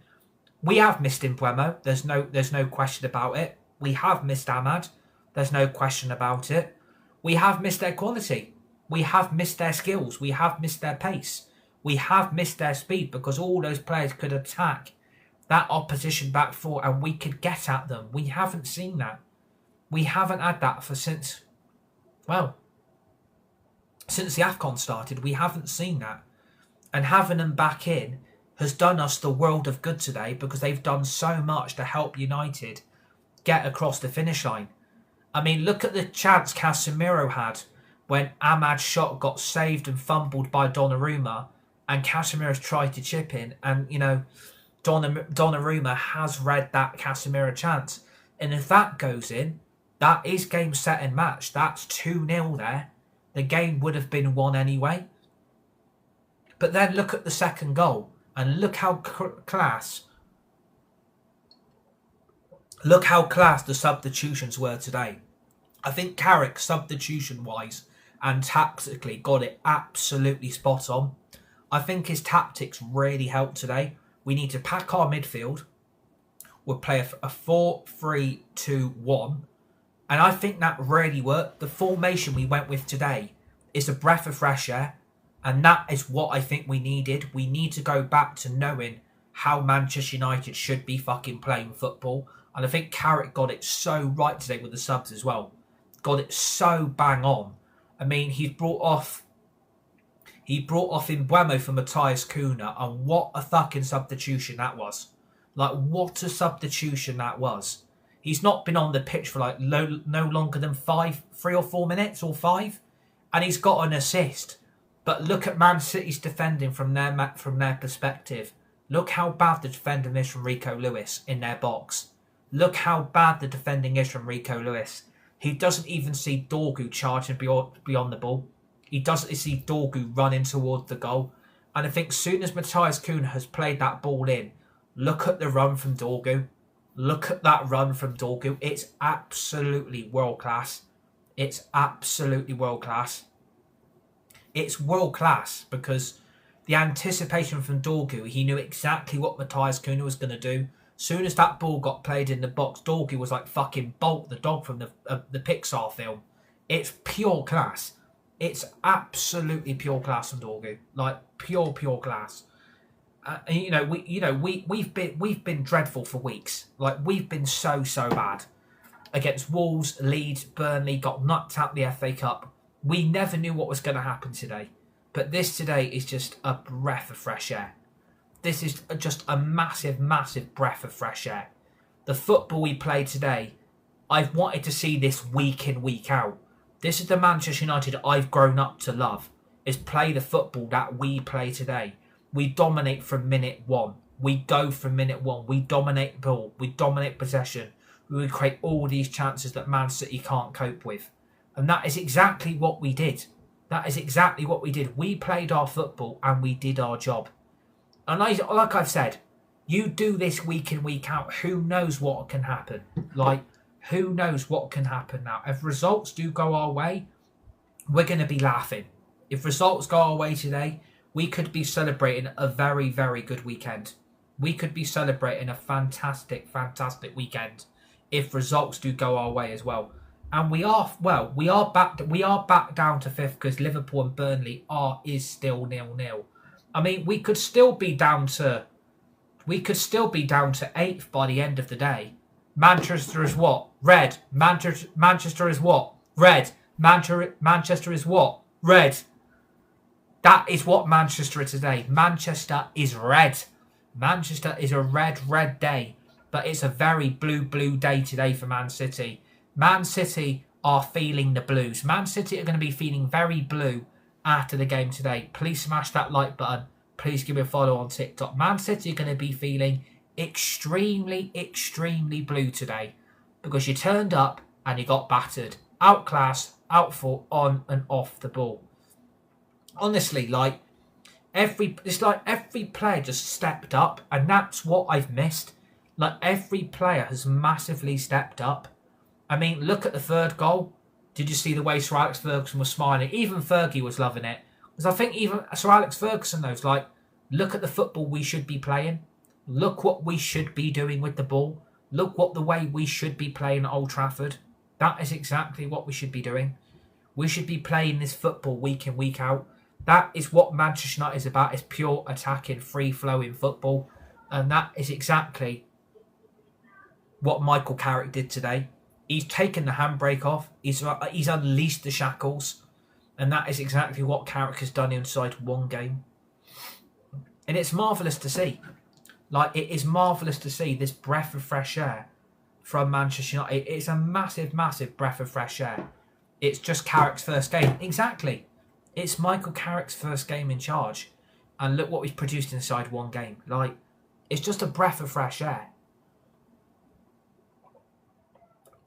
We have missed Mbeumo. There's no question about it. We have missed Ahmad. There's no question about it. We have missed their quality. We have missed their skills. We have missed their pace. We have missed their speed because all those players could attack that opposition back four and we could get at them. We haven't seen that. We haven't had that since the AFCON started. We haven't seen that. And having them back in has done us the world of good today because they've done so much to help United get across the finish line. I mean, look at the chance Casemiro had when Ahmad's shot got saved and fumbled by Donnarumma and Casemiro's tried to chip in. And, you know, Donnarumma has read that Casemiro chance. And if that goes in, that is game, set and match. That's 2-0 there. The game would have been won anyway. But then look at the second goal and look how class the substitutions were today. I think Carrick, substitution-wise and tactically, got it absolutely spot on. I think his tactics really helped today. We need to pack our midfield. We'll play a 4-3-2-1. And I think that really worked. The formation we went with today is a breath of fresh air. And that is what I think we needed. We need to go back to knowing how Manchester United should be fucking playing football. And I think Carrick got it so right today with the subs as well. Got it so bang on. I mean, he brought off Mbeumo for Matthias Cunha, and what a fucking substitution that was. Like, what a substitution that was. He's not been on the pitch for like no longer than 3 or 4 minutes, or 5, and he's got an assist. But look at Man City's defending from their perspective. Look how bad the defending is from Rico Lewis in their box. Look how bad the defending is from Rico Lewis. He doesn't even see Dorgu charging beyond the ball. He doesn't see Dorgu running towards the goal. And I think as soon as Matthias Cunha has played that ball in, look at the run from Dorgu. Look at that run from Dorgu. It's absolutely world class. It's absolutely world class. It's world class because the anticipation from Dorgu, he knew exactly what Matthias Cunha was going to do. Soon as that ball got played in the box, Dorgu was like fucking Bolt the dog from the Pixar film. It's pure class. It's absolutely pure class from Dorgu, like pure class. We've been dreadful for weeks. Like, we've been so bad against Wolves, Leeds, Burnley. Got knocked out the FA Cup. We never knew what was going to happen today, but this today is just a breath of fresh air. This is just a massive breath of fresh air. The football we played today, I've wanted to see this week in, week out. This is the Manchester United I've grown up to love, is play the football that we play today. We dominate from minute 1. We go from minute 1. We dominate ball. We dominate possession. We create all these chances that Man City can't cope with. And that is exactly what we did. That is exactly what we did. We played our football and we did our job. And like I've said, you do this week in, week out, who knows what can happen? Like, who knows what can happen now? If results do go our way, we're going to be laughing. If results go our way today, we could be celebrating a very good weekend. We could be celebrating a fantastic weekend if results do go our way as well. And we are back down to 5th because Liverpool and Burnley is still 0-0. I mean, we could still be down to 8th by the end of the day. Manchester is what? Red. Manchester is what? Red. Manchester is what? Red. That is what Manchester is today. Manchester is red. Manchester is a red day. But it's a very blue day today for Man City. Man City are feeling the blues. Man City are going to be feeling very blue after the game today. Please smash that like button. Please give me a follow on TikTok. Man City are going to be feeling extremely blue today because you turned up and you got battered. Outclassed, outfought, on and off the ball. Honestly, every player just stepped up, and that's what I've missed. Like, every player has massively stepped up. I mean, look at the third goal. Did you see the way Sir Alex Ferguson was smiling? Even Fergie was loving it. Because I think even Sir Alex Ferguson knows, look at the football we should be playing. Look what we should be doing with the ball. Look what the way we should be playing at Old Trafford. That is exactly what we should be doing. We should be playing this football week in, week out. That is what Manchester United is about. It's pure attacking, free-flowing football. And that is exactly what Michael Carrick did today. He's taken the handbrake off. He's unleashed the shackles. And that is exactly what Carrick has done inside one game. And it's marvellous to see. It is marvellous to see this breath of fresh air from Manchester United. It's a massive breath of fresh air. It's just Carrick's first game. Exactly. It's Michael Carrick's first game in charge. And look what he's produced inside one game. It's just a breath of fresh air.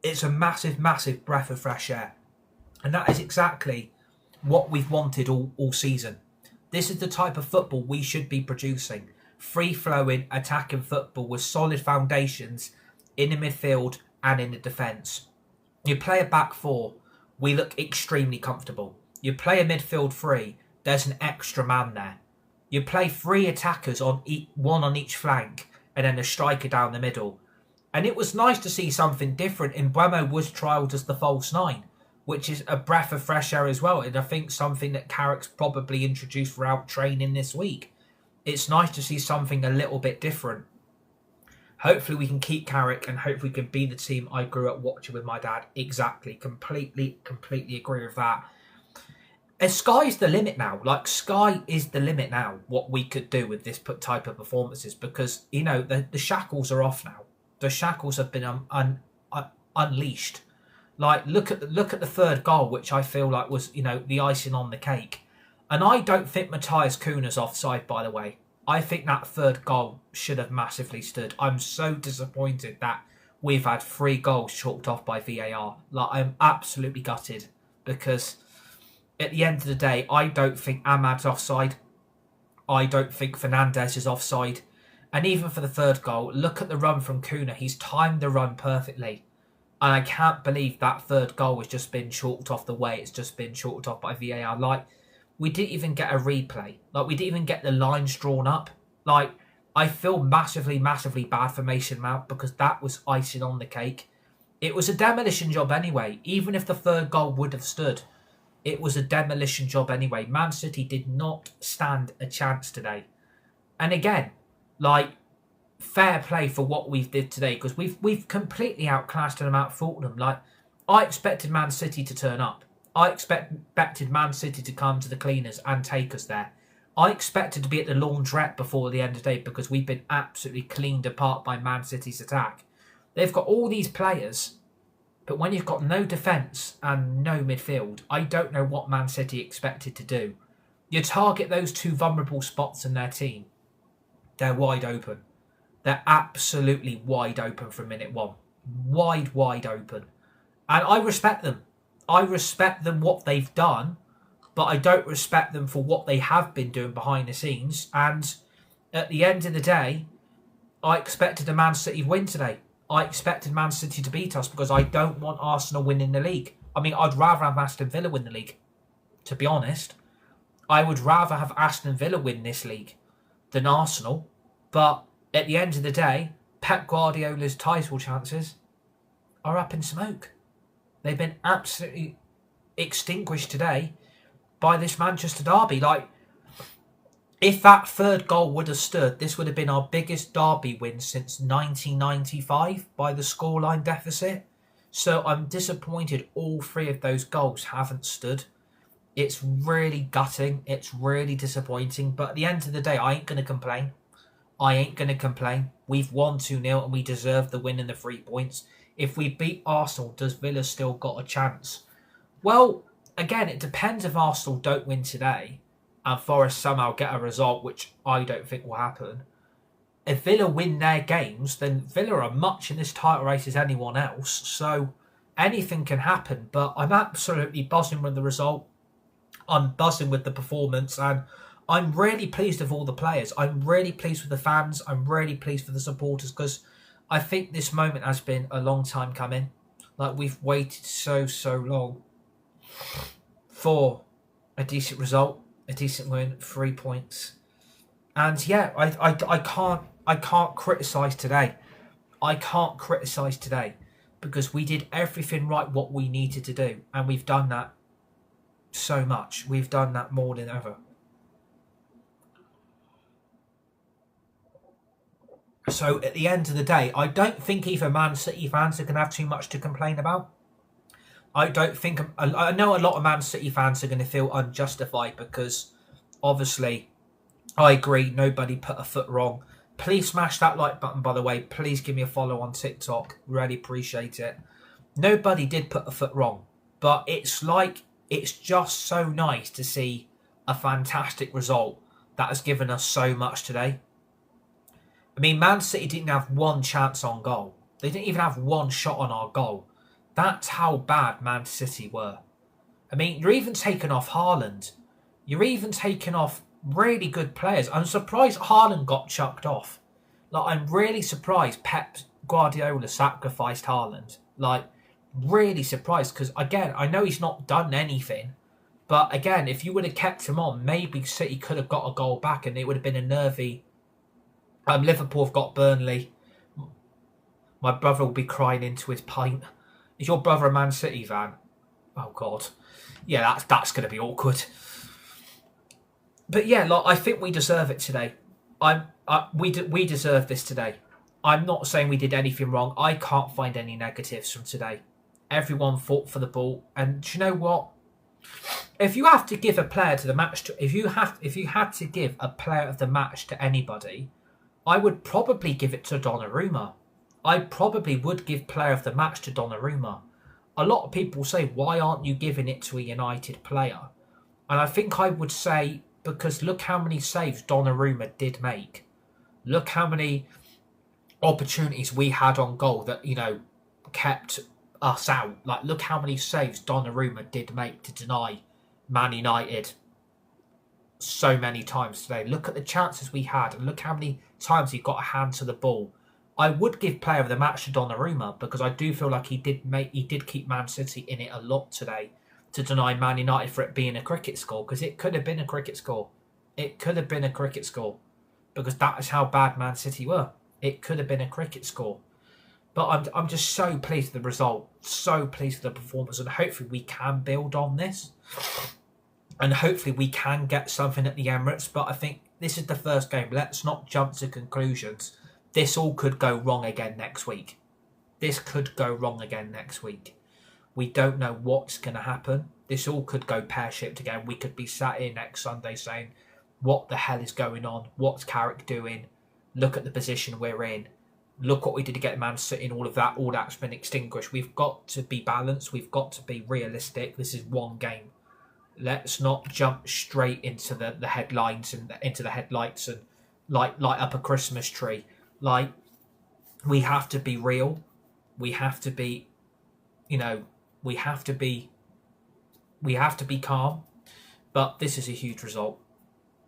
It's a massive breath of fresh air. And that is exactly what we've wanted all season. This is the type of football we should be producing. Free-flowing, attacking football with solid foundations in the midfield and in the defence. You play a back four, we look extremely comfortable. You play a midfield three, there's an extra man there. You play three attackers, one on each flank, and then a striker down the middle. And it was nice to see something different. Mbeumo was trialled as the false nine, which is a breath of fresh air as well. And I think something that Carrick's probably introduced throughout training this week. It's nice to see something a little bit different. Hopefully we can keep Carrick and hopefully we can be the team I grew up watching with my dad. Exactly. Completely agree with that. And sky's the limit now. Like, sky is the limit now, what we could do with this type of performances. Because, you know, the shackles are off now. The shackles have been unleashed. Like, look at the third goal, which I feel like was, you know, the icing on the cake. And I don't think Matthias Cunha's offside, by the way. I think that third goal should have massively stood. I'm so disappointed that we've had 3 goals chalked off by VAR. Like, I'm absolutely gutted because at the end of the day, I don't think Ahmad's offside. I don't think Fernandes is offside. And even for the third goal, look at the run from Cunha. He's timed the run perfectly. And I can't believe that third goal has just been chalked off the way it's just been chalked off by VAR. Like, we didn't even get a replay. Like, we didn't even get the lines drawn up. Like, I feel massively bad for Mason Mount because that was icing on the cake. It was a demolition job anyway. Even if the third goal would have stood, it was a demolition job anyway. Man City did not stand a chance today. And again, like, fair play for what we've did today because we've completely outclassed and outfought them. Like, I expected Man City to turn up. I expected Man City to come to the cleaners and take us there. I expected to be at the laundrette before the end of the day because we've been absolutely cleaned apart by Man City's attack. They've got all these players, but when you've got no defence and no midfield, I don't know what Man City expected to do. You target those 2 vulnerable spots in their team, they're wide open. They're absolutely wide open from minute 1. Wide open. And I respect them. I respect them what they've done, but I don't respect them for what they have been doing behind the scenes. And at the end of the day, I expected a Man City win today. I expected Man City to beat us because I don't want Arsenal winning the league. I mean, I'd rather have Aston Villa win the league, to be honest. I would rather have Aston Villa win this league than Arsenal. But at the end of the day, Pep Guardiola's title chances are up in smoke. They've been absolutely extinguished today by this Manchester derby. Like, if that third goal would have stood, this would have been our biggest derby win since 1995 by the scoreline deficit. So I'm disappointed all 3 of those goals haven't stood. It's really gutting. It's really disappointing. But at the end of the day, I ain't going to complain. We've won 2-0 and we deserve the win and the 3 points. If we beat Arsenal, does Villa still got a chance? Well, again, it depends if Arsenal don't win today and Forest somehow get a result, which I don't think will happen. If Villa win their games, then Villa are much in this title race as anyone else. So anything can happen. But I'm absolutely buzzing with the result. I'm buzzing with the performance. And I'm really pleased with all the players. I'm really pleased with the fans. I'm really pleased with the supporters because I think this moment has been a long time coming. Like, we've waited so long for a decent result, a decent win, 3 points. And yeah, I can't criticise today. I can't criticise today because we did everything right what we needed to do. And we've done that so much. We've done that more than ever. So at the end of the day, I don't think even Man City fans are going to have too much to complain about. I know a lot of Man City fans are going to feel unjustified because obviously I agree nobody put a foot wrong. Please smash that like button, by the way. Please give me a follow on TikTok. Really appreciate it. Nobody did put a foot wrong. But it's just so nice to see a fantastic result that has given us so much today. I mean, Man City didn't have 1 chance on goal. They didn't even have 1 shot on our goal. That's how bad Man City were. I mean, you're even taking off Haaland. You're even taking off really good players. I'm surprised Haaland got chucked off. Like, I'm really surprised Pep Guardiola sacrificed Haaland. Like, really surprised because, again, I know he's not done anything. But, again, if you would have kept him on, maybe City could have got a goal back and it would have been a nervy... Liverpool have got Burnley. My brother will be crying into his pint. Is your brother a Man City fan? Oh, God. Yeah, that's going to be awkward. But yeah, like, I think we deserve it today. We deserve this today. I'm not saying we did anything wrong. I can't find any negatives from today. Everyone fought for the ball, and do you know what? If you have to give a player to the match, if you had to give a player of the match to anybody, I would probably give it to Donnarumma. I probably would give player of the match to Donnarumma. A lot of people say, why aren't you giving it to a United player? And I think I would say, because look how many saves Donnarumma did make. Look how many opportunities we had on goal that, kept us out. Like, look how many saves Donnarumma did make to deny Man United so many times today. Look at the chances we had, and look how many times he got a hand to the ball. I would give player of the match to Donnarumma because I do feel like he did keep Man City in it a lot today to deny Man United for it being a cricket score, because it could have been a cricket score. It could have been a cricket score because that is how bad Man City were. It could have been a cricket score. But I'm just so pleased with the result, so pleased with the performance, and hopefully we can build on this. And hopefully we can get something at the Emirates. But I think this is the first game. Let's not jump to conclusions. This all could go wrong again next week. This could go wrong again next week. We don't know what's going to happen. This all could go pear-shaped again. We could be sat here next Sunday saying, what the hell is going on? What's Carrick doing? Look at the position we're in. Look what we did to get Man City and all of that. All that's been extinguished. We've got to be balanced. We've got to be realistic. This is one game. Let's not jump straight into the headlines and into the headlights and light up a Christmas tree. Like, we have to be real. We have to be, we have to be calm. But this is a huge result.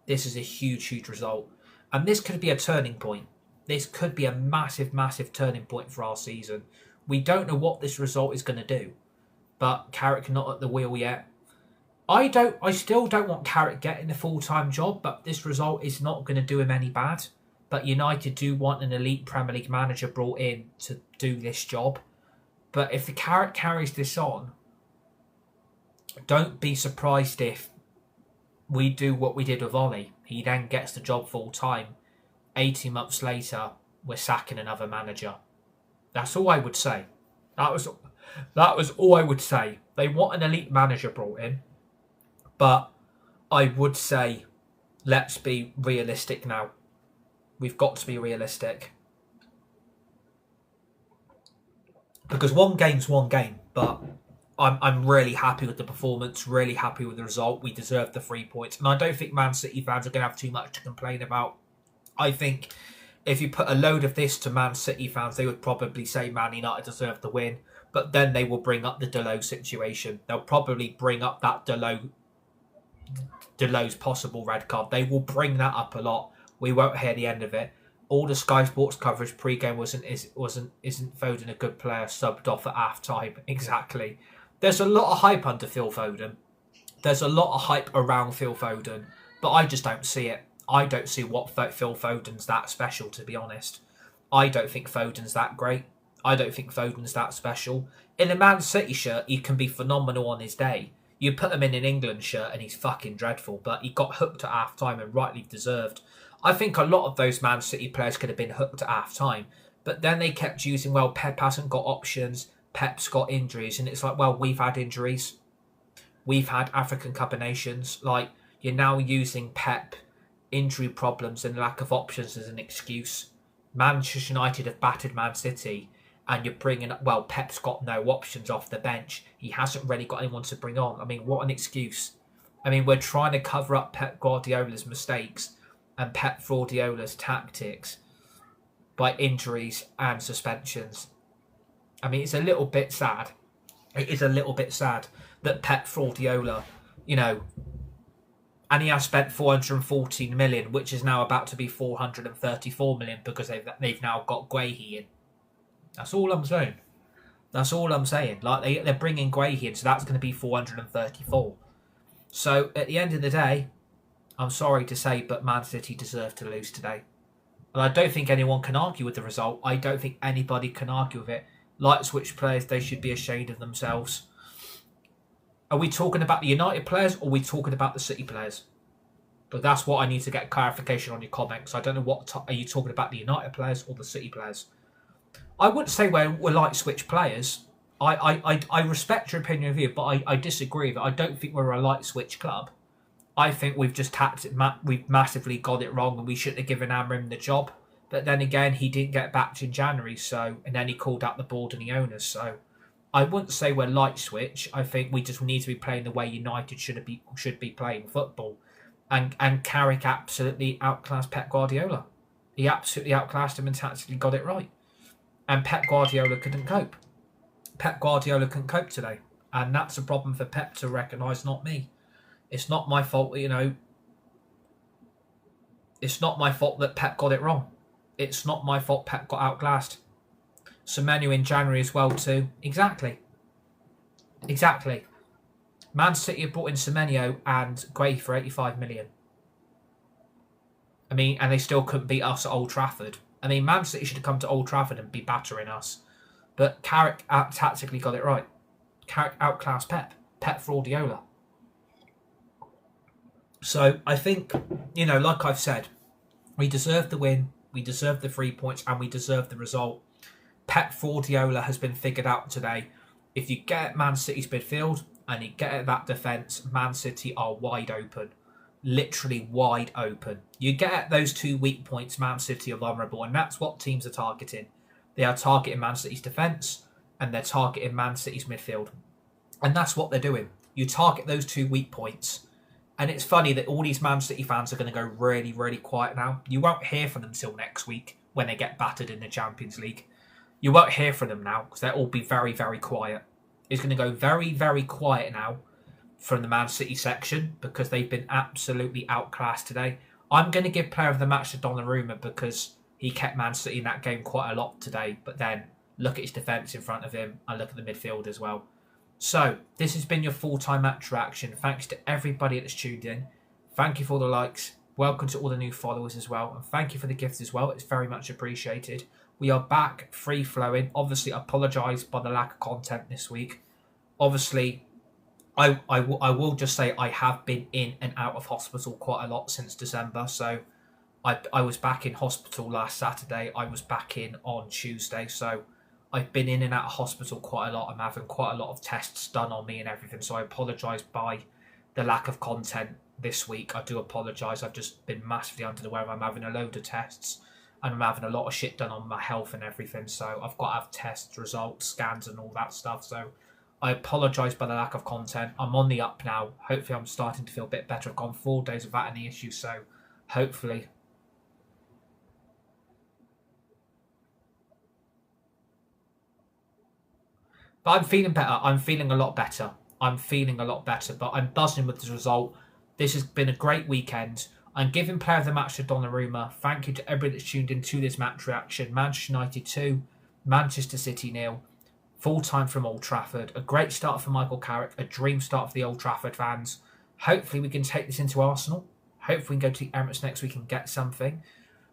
This is a huge result. And this could be a turning point. This could be a massive, massive turning point for our season. We don't know what this result is going to do. But Carrick not at the wheel yet. I still don't want Carrick getting a full-time job, but this result is not going to do him any bad. But United do want an elite Premier League manager brought in to do this job. But if the Carrick carries this on, don't be surprised if we do what we did with Ollie. He then gets the job full-time. 18 months later, we're sacking another manager. That's all I would say. That was all I would say. They want an elite manager brought in. But I would say, let's be realistic now. We've got to be realistic. Because one game's one game, but I'm really happy with the performance, really happy with the result. We deserve the 3 points. And I don't think Man City fans are going to have too much to complain about. I think if you put a load of this to Man City fans, they would probably say Man United deserved the win. But then they will bring up the Delot situation. They'll probably bring up that Delot's possible red card. They will bring that up a lot. We won't hear the end of it. All the Sky Sports coverage pre-game isn't Foden a good player subbed off at half-time? Exactly. There's a lot of hype under Phil Foden. There's a lot of hype around Phil Foden, but I just don't see it. I don't see what Phil Foden's that special, to be honest. I don't think Foden's that great. I don't think Foden's that special. In a Man City shirt, he can be phenomenal on his day. You put him in an England shirt and he's fucking dreadful, but he got hooked at half-time and rightly deserved. I think a lot of those Man City players could have been hooked at half-time, but then they kept using, well, Pep hasn't got options, Pep's got injuries, and it's like, well, we've had injuries. We've had African Cup of Nations. Like, you're now using Pep, injury problems and lack of options as an excuse. Manchester United have battered Man City, and you're bringing up, well, Pep's got no options off the bench. He hasn't really got anyone to bring on. I mean, what an excuse. I mean, we're trying to cover up Pep Guardiola's mistakes and Pep Guardiola's tactics by injuries and suspensions. I mean, it's a little bit sad. It is a little bit sad that Pep Guardiola, and he has spent 414 million, which is now about to be 434 million because they've now got Guehi in. That's all I'm saying. That's all I'm saying. Like, they're bringing Guehi in, so that's going to be 434. So, at the end of the day, I'm sorry to say, but Man City deserve to lose today. And I don't think anyone can argue with the result. I don't think anybody can argue with it. Light switch players, they should be ashamed of themselves. Are we talking about the United players or are we talking about the City players? But that's what I need to get clarification on your comments. I don't know are you talking about the United players or the City players? I wouldn't say we're light switch players. I respect your opinion of you, but I disagree with it. I don't think we're a light switch club. I think we've just we've massively got it wrong and we shouldn't have given Amrim the job. But then again, he didn't get backed in January, and then he called out the board and the owners. So I wouldn't say we're light switch. I think we just need to be playing the way United should be playing football. And Carrick absolutely outclassed Pep Guardiola. He absolutely outclassed him and tactically got it right. And Pep Guardiola couldn't cope. Pep Guardiola couldn't cope today. And that's a problem for Pep to recognise, not me. It's not my fault, It's not my fault that Pep got it wrong. It's not my fault Pep got outclassed. Semenyo in January as well too. Exactly. Man City have brought in Semenyo and Gray for 85 million. And they still couldn't beat us at Old Trafford. Man City should have come to Old Trafford and be battering us. But Carrick tactically got it right. Carrick outclassed Pep. Pep Guardiola. So I think, like I've said, we deserve the win, we deserve the 3 points, and we deserve the result. Pep Guardiola has been figured out today. If you get at Man City's midfield and you get at that defence, Man City are wide open. Literally wide open. You get at those 2 weak points, Man City are vulnerable, and that's what teams are targeting. They are targeting Man City's defence and they're targeting Man City's midfield. And that's what they're doing. You target those 2 weak points. And it's funny that all these Man City fans are going to go really, really quiet now. You won't hear from them till next week when they get battered in the Champions League. You won't hear from them now because they'll all be very, very quiet. It's going to go very, very quiet now from the Man City section because they've been absolutely outclassed today. I'm going to give player of the match to Donnarumma because he kept Man City in that game quite a lot today. But then look at his defence in front of him and look at the midfield as well. So, this has been your full-time match reaction. Thanks to everybody that's tuned in. Thank you for the likes. Welcome to all the new followers as well. And thank you for the gifts as well. It's very much appreciated. We are back free-flowing. Obviously, I apologise by the lack of content this week. Obviously, I will just say I have been in and out of hospital quite a lot since December. So, I was back in hospital last Saturday. I was back in on Tuesday. So, I've been in and out of hospital quite a lot. I'm having quite a lot of tests done on me and everything. So I apologise by the lack of content this week. I do apologise. I've just been massively under the weather. I'm having a load of tests and I'm having a lot of shit done on my health and everything. So I've got to have tests, results, scans and all that stuff. So I apologise by the lack of content. I'm on the up now. Hopefully I'm starting to feel a bit better. I've gone 4 days without any issues. So hopefully... But I'm feeling better. I'm feeling a lot better. But I'm buzzing with the result. This has been a great weekend. I'm giving player of the match to Donnarumma. Thank you to everybody that's tuned into this match reaction. Manchester United 2, Manchester City 0. Full time from Old Trafford. A great start for Michael Carrick. A dream start for the Old Trafford fans. Hopefully we can take this into Arsenal. Hopefully we can go to the Emirates next week and get something.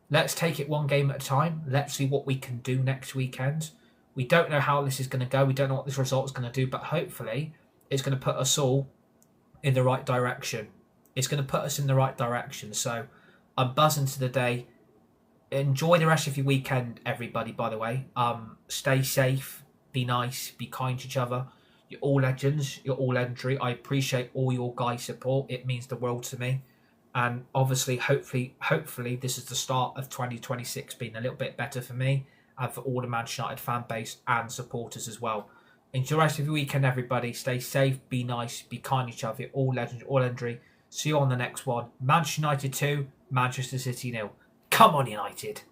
Let's take it one game at a time. Let's see what we can do next weekend. We don't know how this is going to go. We don't know what this result is going to do. But hopefully, it's going to put us all in the right direction. It's going to put us in the right direction. So, I'm buzzing to the day. Enjoy the rest of your weekend, everybody, by the way. Stay safe. Be nice. Be kind to each other. You're all legends. You're all legendary. I appreciate all your guys' support. It means the world to me. And obviously, hopefully, this is the start of 2026 being a little bit better for me. And for all the Manchester United fan base and supporters as well. Enjoy the rest of your weekend, everybody. Stay safe, be nice, be kind to each other. All legends, all legendary. See you on the next one. Manchester United 2, Manchester City 0. Come on, United.